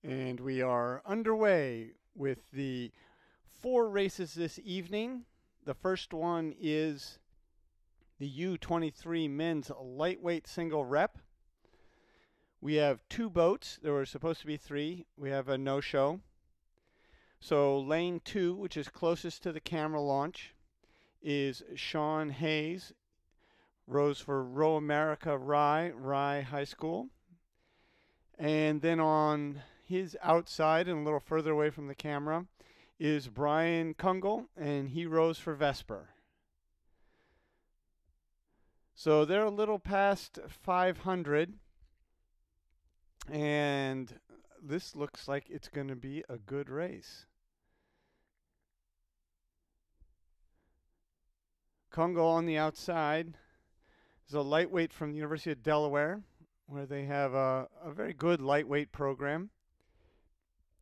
And we are underway with the 4 races this evening. The first one is the U23 men's lightweight single rep. We have 2 boats. There were supposed to be 3. We have a no-show. So lane 2, which is closest to the camera launch, is Sean Hayes, rows for Row America Rye High School. And then on his outside and a little further away from the camera is Brian Kungle, and he rows for Vesper. So they're a little past 500, and this looks like it's going to be a good race. Kungle on the outside is a lightweight from the University of Delaware, where they have a very good lightweight program.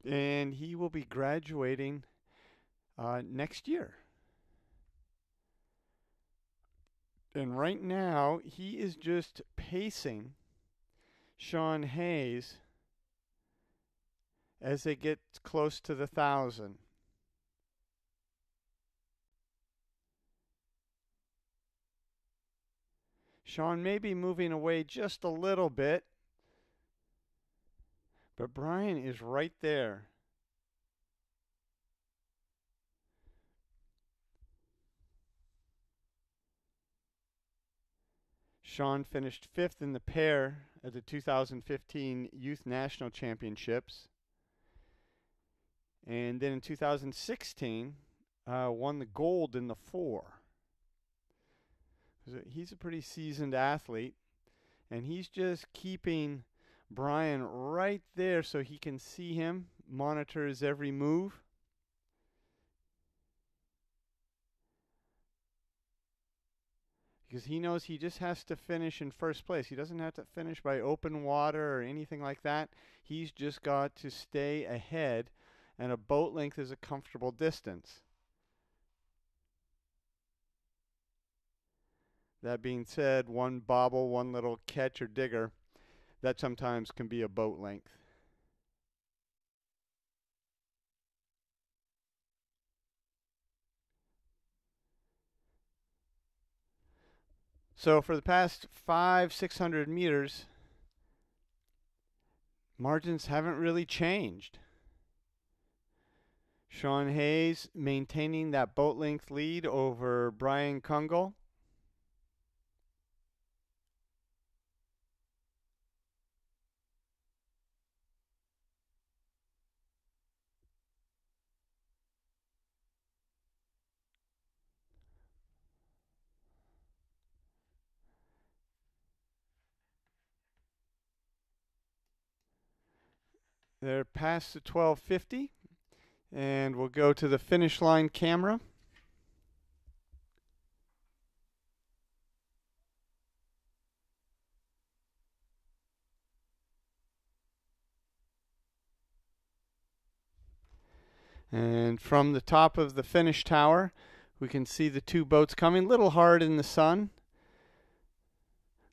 And he will be graduating next year. And right now, he is just pacing Sean Hayes as they get close to the 1,000. Sean may be moving away just a little bit, but Brian is right there. Sean finished 5th in the pair at the 2015 Youth National Championships. And then in 2016, won the gold in the 4. So he's a pretty seasoned athlete, and he's just keeping Brian right there so he can see him, monitor his every move. Because he knows he just has to finish in first place. He doesn't have to finish by open water or anything like that. He's just got to stay ahead, and a boat length is a comfortable distance. That being said, one bobble, one little catch or digger, that sometimes can be a boat length. So for the past 500-600 meters, margins haven't really changed. Sean Hayes maintaining that boat length lead over Brian Kungle. They're past the 1250, and we'll go to the finish line camera. And from the top of the finish tower, we can see the 2 boats coming a little hard in the sun.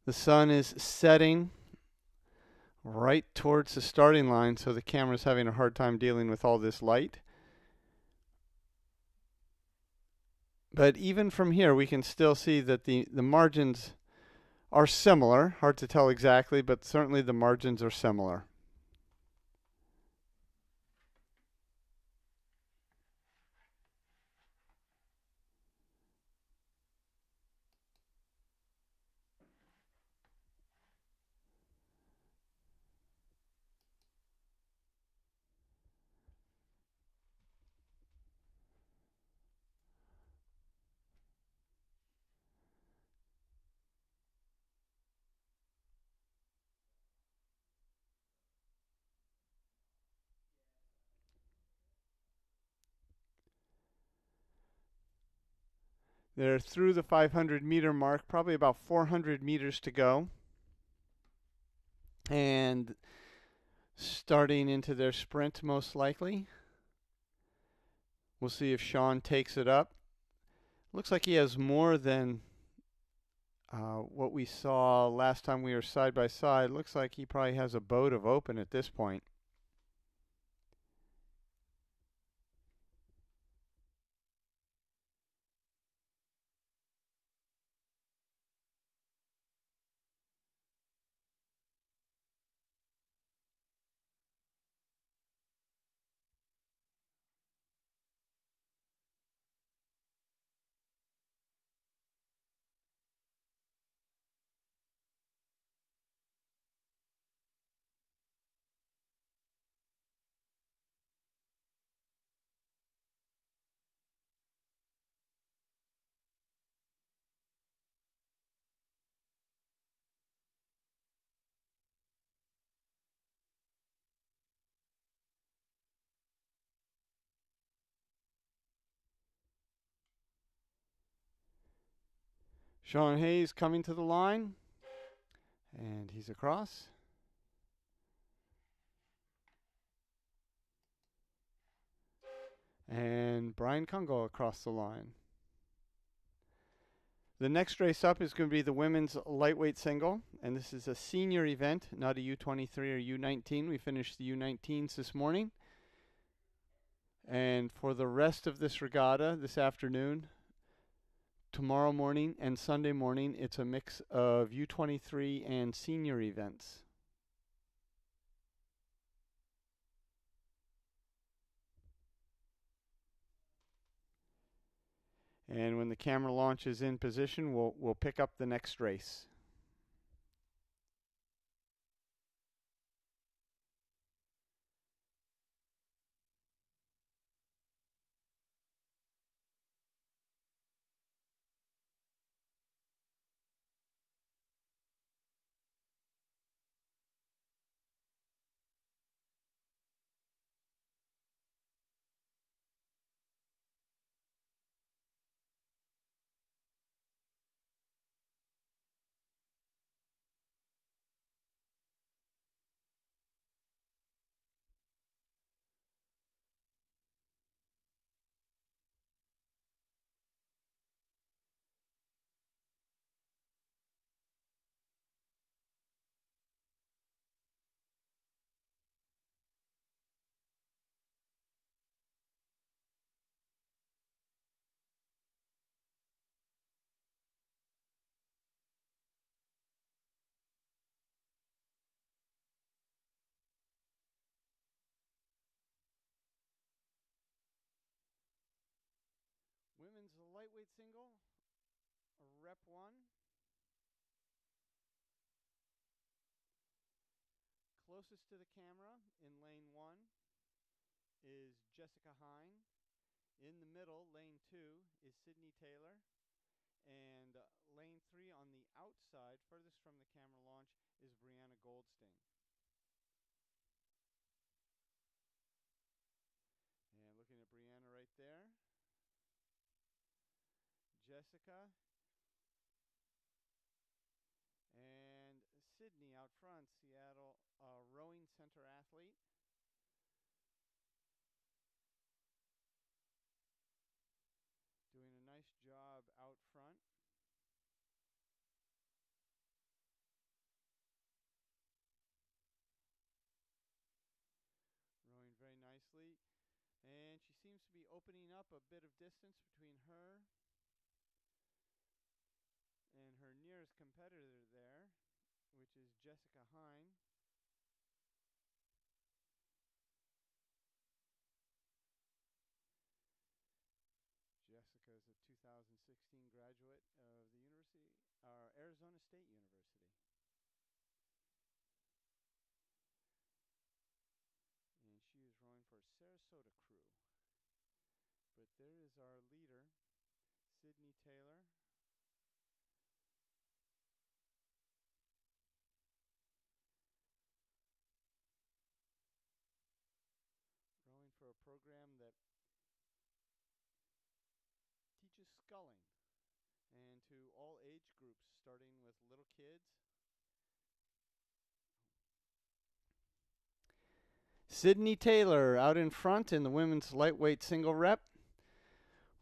The sun is setting right towards the starting line, so the camera's having a hard time dealing with all this light. But even from here, we can still see that the margins are similar. Hard to tell exactly, but certainly the margins are similar. They're through the 500-meter mark, probably about 400 meters to go. And starting into their sprint, most likely. We'll see if Sean takes it up. Looks like he has more than what we saw last time we were side by side. Looks like he probably has a boat of open at this point. Sean Hayes coming to the line, and he's across. And Brian Kungo across the line. The next race up is going to be the women's lightweight single, and this is a senior event, not a U23 or U19. We finished the U19s this morning. And for the rest of this regatta this afternoon, tomorrow morning, and Sunday morning, it's a mix of U23 and senior events. And when the camera launch is in position, we'll pick up the next race. Women's lightweight single, rep 1. Closest to the camera in lane 1 is Jessica Hine. In the middle, lane 2, is Sydney Taylor. And lane 3 on the outside, furthest from the camera launch, is Brianna Goldstein. And looking at Brianna right there. Jessica. And Sydney out front, Seattle rowing center athlete. Doing a nice job out front. Rowing very nicely. And she seems to be opening up a bit of distance between her and her nearest competitor there, which is Jessica Hine. Jessica is a 2016 graduate of the Arizona State University. And she is rowing for Sarasota crew. But there is our leader, Sydney Taylor. Rowing for a program that teaches sculling, and to all age groups, starting with little kids. Sydney Taylor out in front in the women's lightweight single rep,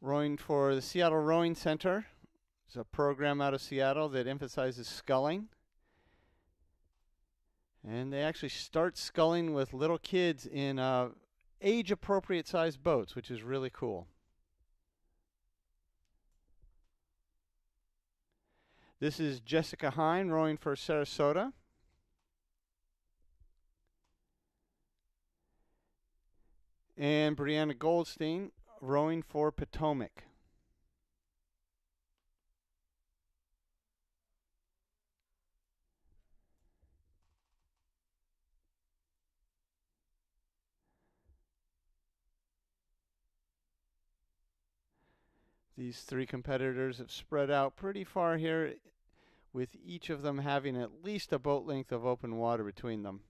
rowing for the Seattle Rowing Center. It's a program out of Seattle that emphasizes sculling. And they actually start sculling with little kids in age-appropriate sized boats, which is really cool. This is Jessica Hine rowing for Sarasota. And Brianna Goldstein rowing for Potomac. These three competitors have spread out pretty far here, with each of them having at least a boat length of open water between them.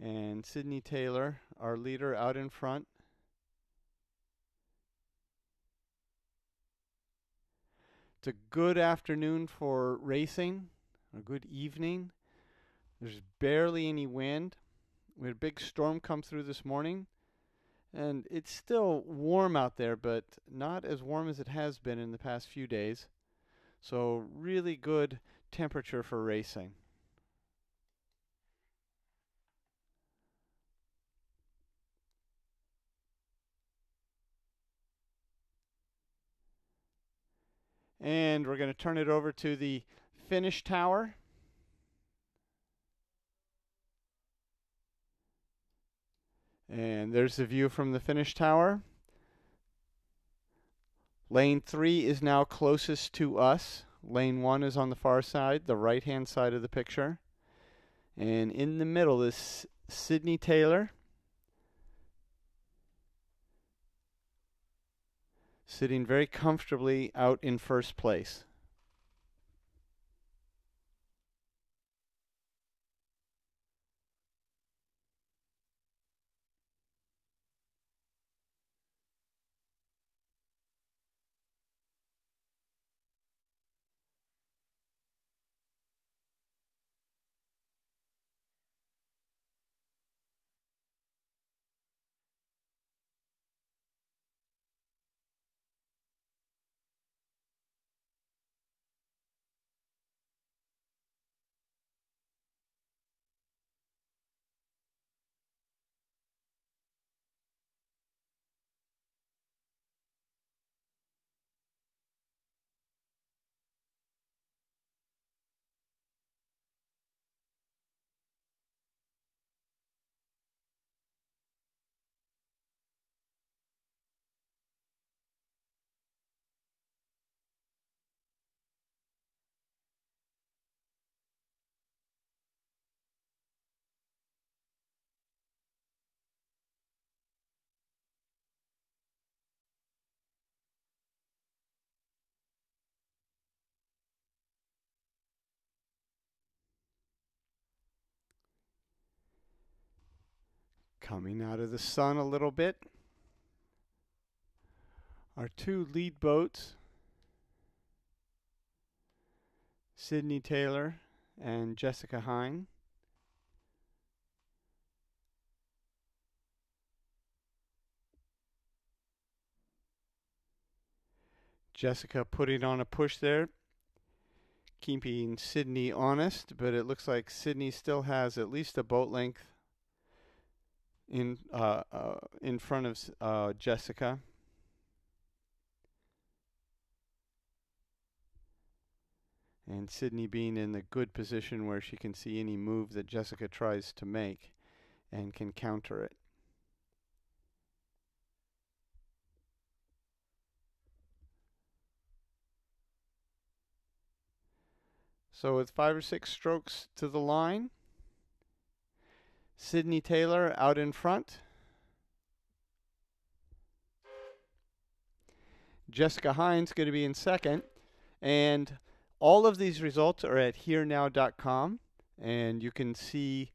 And Sydney Taylor, our leader, out in front. It's a good afternoon for racing, a good evening. There's barely any wind. We had a big storm come through this morning, and it's still warm out there, but not as warm as it has been in the past few days. So really good temperature for racing. And we're going to turn it over to the finish tower. And there's the view from the finish tower. Lane 3 is now closest to us. Lane 1 is on the far side, the right-hand side of the picture. And in the middle is Sydney Taylor, sitting very comfortably out in first place. Coming out of the sun a little bit, our two lead boats, Sydney Taylor and Jessica Hine. Jessica putting on a push there, keeping Sydney honest, but it looks like Sydney still has at least a boat length in front of Jessica. And Sydney being in the good position where she can see any move that Jessica tries to make and can counter it. So with 5 or 6 strokes to the line, Sydney Taylor out in front. Jessica Hines going to be in second. And all of these results are at herenow.com. And you can see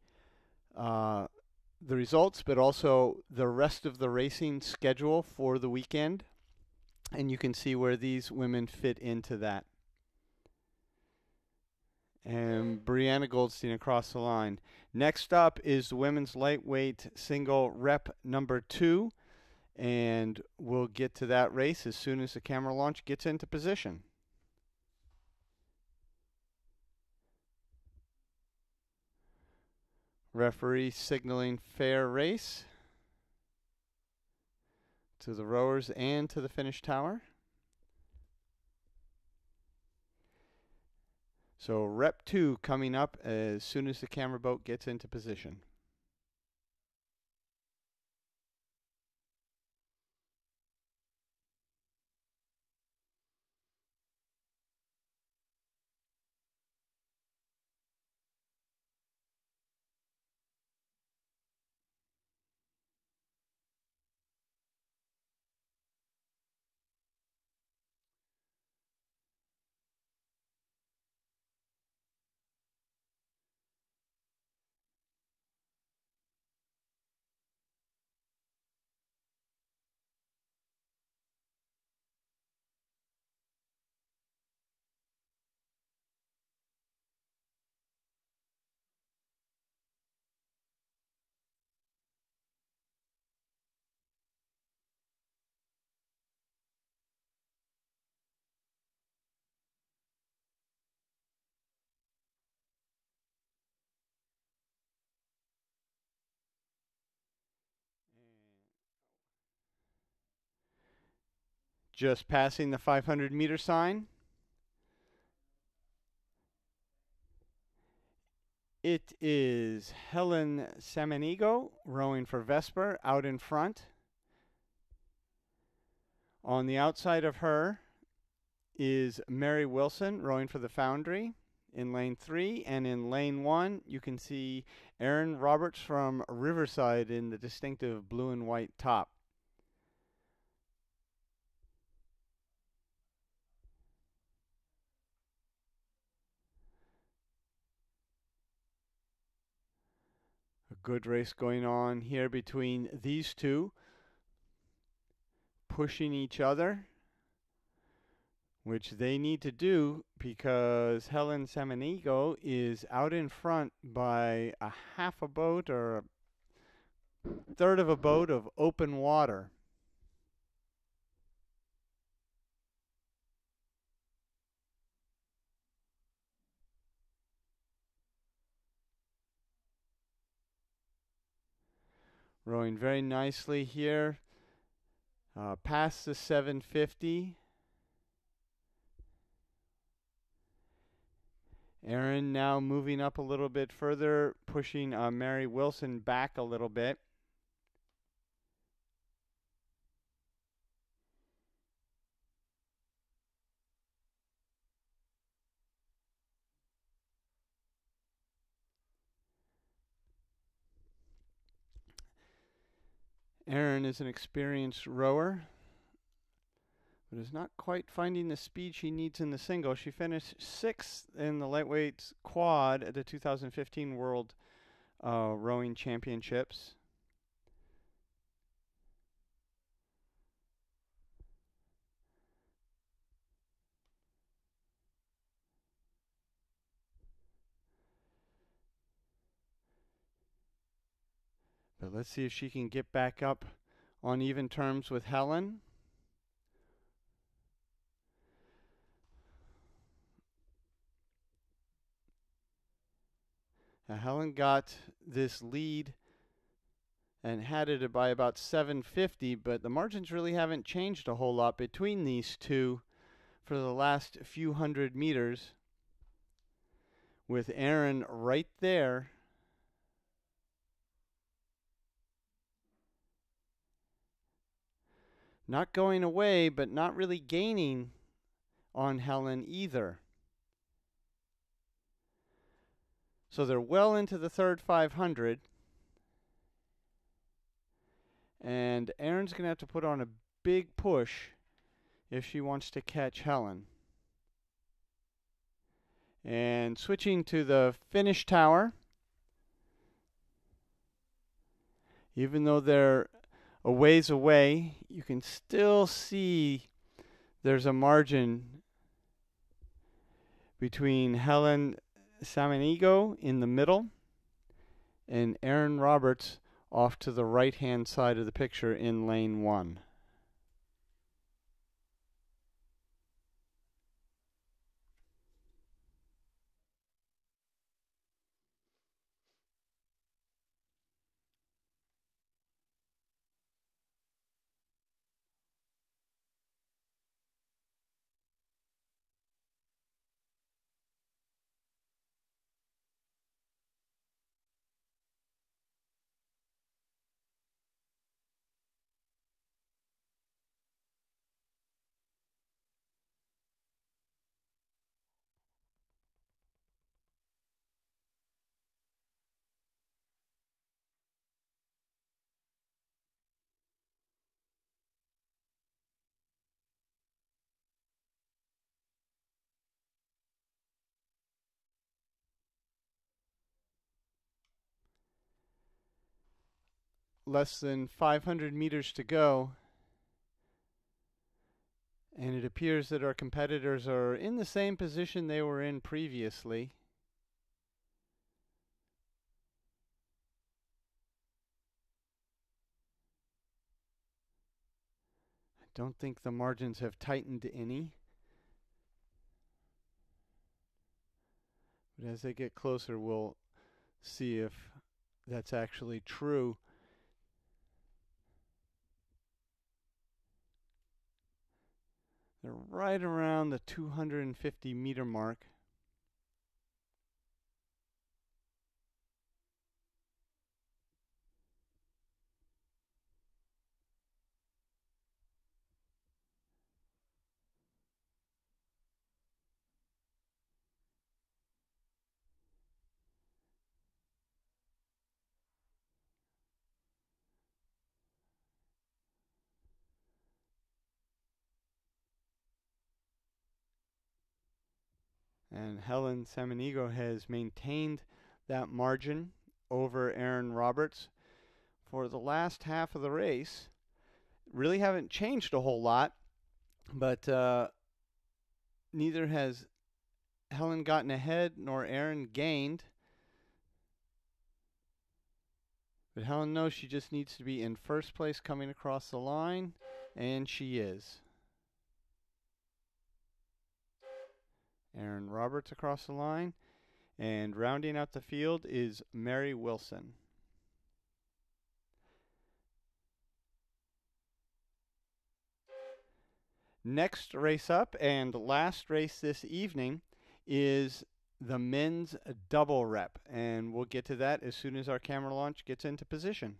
the results, but also the rest of the racing schedule for the weekend. And you can see where these women fit into that. And Brianna Goldstein across the line. Next up is the women's lightweight single rep number 2. And we'll get to that race as soon as the camera launch gets into position. Referee signaling fair race to the rowers and to the finish tower. So rep 2 coming up as soon as the camera boat gets into position. Just passing the 500-meter sign. It is Helen Samanigo rowing for Vesper out in front. On the outside of her is Mary Wilson rowing for the Foundry in lane 3. And in lane 1, you can see Erin Roberts from Riverside in the distinctive blue and white top. A good race going on here between these two, pushing each other, which they need to do because Helen Samanigo is out in front by a half a boat or a third of a boat of open water. Rowing very nicely here, past the 750. Erin now moving up a little bit further, pushing Mary Wilson back a little bit. Erin is an experienced rower, but is not quite finding the speed she needs in the single. She finished 6th in the lightweight quad at the 2015 World Rowing Championships. But let's see if she can get back up on even terms with Helen. Now Helen got this lead and had it by about 750, but the margins really haven't changed a whole lot between these two for the last few hundred meters, with Erin right there. Not going away, but not really gaining on Helen either. So they're well into the third 500. And Erin's going to have to put on a big push if she wants to catch Helen. And switching to the finish tower. Even though they're a ways away, you can still see there's a margin between Helen Samanigo in the middle and Erin Roberts off to the right-hand side of the picture in lane 1. Less than 500 meters to go, and it appears that our competitors are in the same position they were in previously. I don't think the margins have tightened any. But as they get closer, we'll see if that's actually true. They're right around the 250 meter mark. And Helen Samanigo has maintained that margin over Aaron Roberts for the last half of the race. Really haven't changed a whole lot, but neither has Helen gotten ahead nor Aaron gained. But Helen knows she just needs to be in first place coming across the line, and she is. Aaron Roberts across the line, and rounding out the field is Mary Wilson. Next race up and last race this evening is the men's double rep, and we'll get to that as soon as our camera launch gets into position.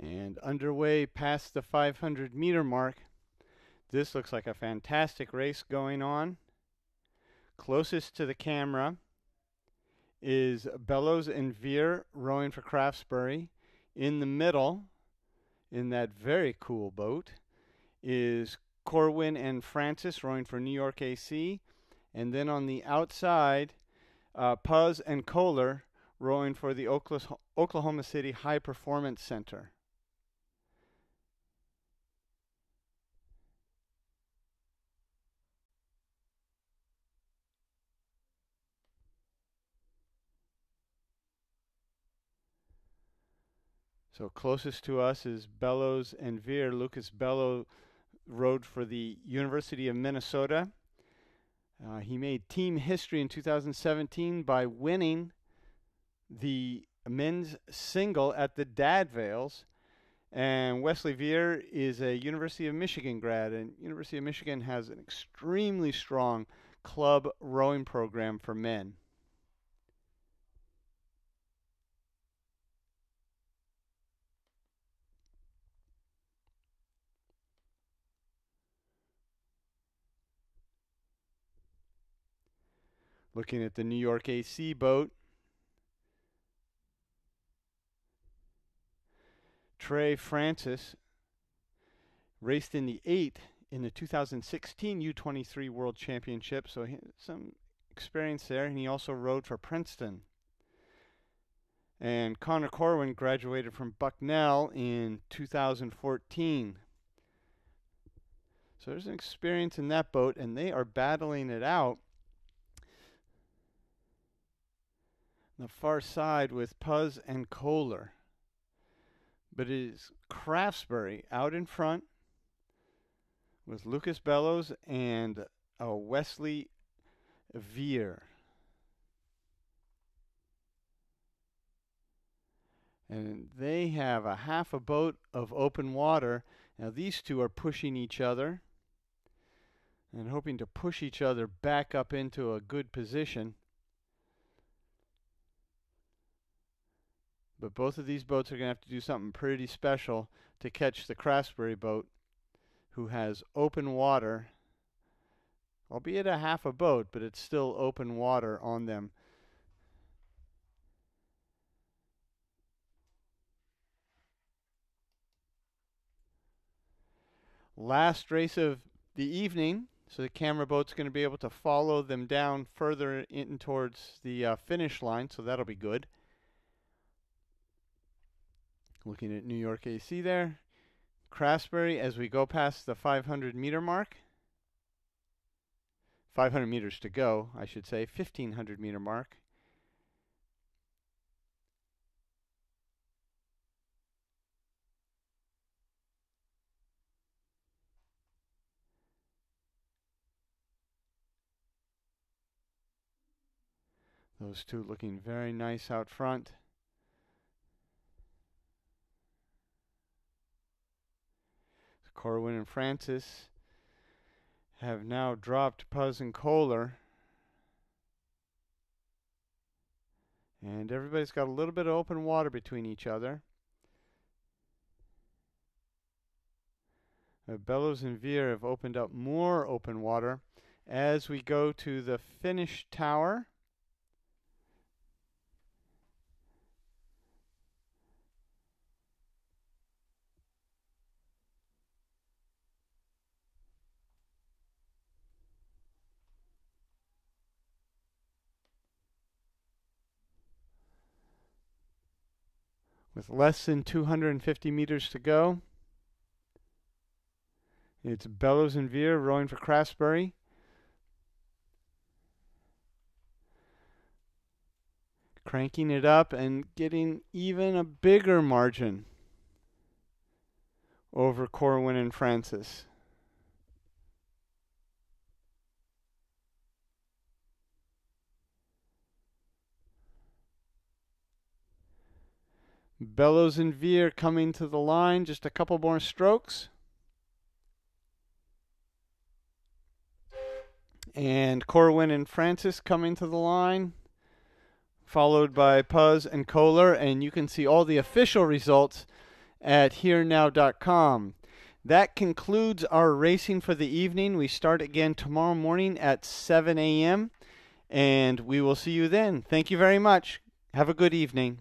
And underway past the 500 meter mark. This looks like a fantastic race going on. Closest to the camera is Bellows and Veer rowing for Craftsbury. In the middle, in that very cool boat, is Corwin and Francis rowing for New York AC. And then on the outside, Puz and Kohler rowing for the Oklahoma City High Performance Center. So closest to us is Bellows and Veer. Lucas Bellow rowed for the University of Minnesota. He made team history in 2017 by winning the men's single at the Dad Vales. And Wesley Veer is a University of Michigan grad, and University of Michigan has an extremely strong club rowing program for men. Looking at the New York AC boat, Trey Francis raced in the 8 in the 2016 U23 World Championship, so he had some experience there, and he also rowed for Princeton. And Connor Corwin graduated from Bucknell in 2014. So there's an experience in that boat, and they are battling it out. On the far side with Puz and Kohler. But it is Craftsbury out in front with Lucas Bellows and Wesley Veer. And they have a half a boat of open water. Now these two are pushing each other and hoping to push each other back up into a good position. But both of these boats are going to have to do something pretty special to catch the Craftsbury boat, who has open water, albeit a half a boat, but it's still open water on them. Last race of the evening, so the camera boat's going to be able to follow them down further in towards the finish line, so that'll be good. Looking at New York AC there. Craftsbury as we go past the 500 meter mark. 500 meters to go, I should say, 1500 meter mark. Those two looking very nice out front. Corwin and Francis have now dropped Puzz and Kohler. And everybody's got a little bit of open water between each other. Bellows and Veer have opened up more open water as we go to the finish tower. With less than 250 meters to go. It's Bellows and Veer rowing for Craftsbury. Cranking it up and getting even a bigger margin over Corwin and Francis. Bellows and Veer coming to the line, just a couple more strokes. And Corwin and Francis coming to the line, followed by Puzz and Kohler, and you can see all the official results at herenow.com. That concludes our racing for the evening. We start again tomorrow morning at 7 a.m., and we will see you then. Thank you very much. Have a good evening.